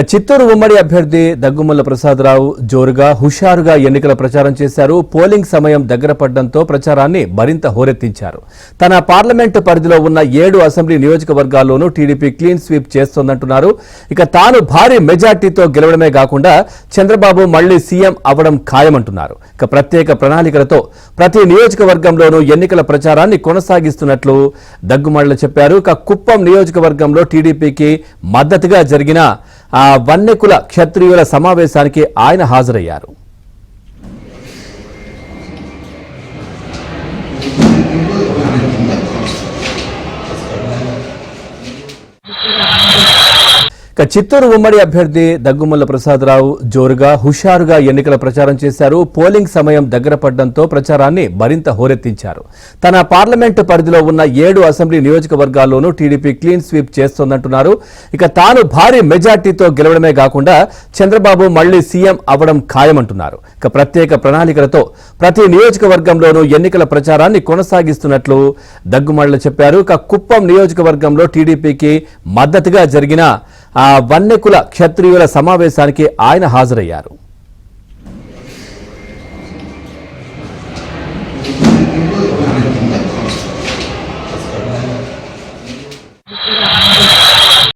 చిత్తూరు ఉమ్మడి అభ్యర్థి దగ్గుమల్ల ప్రసాదరావు జోరుగా హుషారుగా ఎన్నికల ప్రచారం చేశారు. పోలింగ్ సమయం దగ్గర పడడంతో ప్రచారాన్ని మరింత హోరెత్తించారు. తన పార్లమెంటు పరిధిలో ఉన్న 7 అసెంబ్లీ నియోజకవర్గాల్లోనూ టీడీపీ క్లీన్ స్వీప్ చేస్తోందంటున్నారు. తాను భారీ మెజార్టీతో గెలవడమే కాకుండా చంద్రబాబు మళ్లీ సీఎం అవడం ఖాయమంటున్నారు. ప్రత్యేక ప్రణాళికలతో ప్రతి నియోజకవర్గంలోనూ ఎన్నికల ప్రచారాన్ని కొనసాగిస్తున్నట్లు దగ్గుమల్ల చెప్పారు. కుప్పం నియోజకవర్గంలో టీడీపీకి మద్దతుగా జరిగిన వన్నెకుల క్షత్రియుల సమావేశానికి ఆయన హాజరయ్యారు. చిత్తూరు ఉమ్మడి అభ్యర్థి దగ్గుమల్ల ప్రసాదరావు జోరుగా హుషారుగా ఎన్నికల ప్రచారం చేశారు. పోలింగ్ సమయం దగ్గర పడడంతో ప్రచారాన్ని మరింత హోరెత్తించారు. తన పార్లమెంటు పరిధిలో ఉన్న 7 అసెంబ్లీ నియోజకవర్గాల్లోనూ టీడీపీ క్లీన్ స్వీప్ చేస్తోందంటున్నారు. తాను భారీ మెజార్టీతో గెలవడమే కాకుండా చంద్రబాబు మళ్లీ సీఎం అవడం ఖాయమంటున్నారు. ప్రత్యేక ప్రణాళికలతో ప్రతి నియోజకవర్గంలోనూ ఎన్నికల ప్రచారాన్ని కొనసాగిస్తున్నట్లు దగ్గుమల్ల చెప్పారు. కుప్పం నియోజకవర్గంలో టీడీపీకి మద్దతుగా జరిగిన వన్నెకుల క్షత్రియుల సమావేశానికి ఆయన హాజరయ్యారు.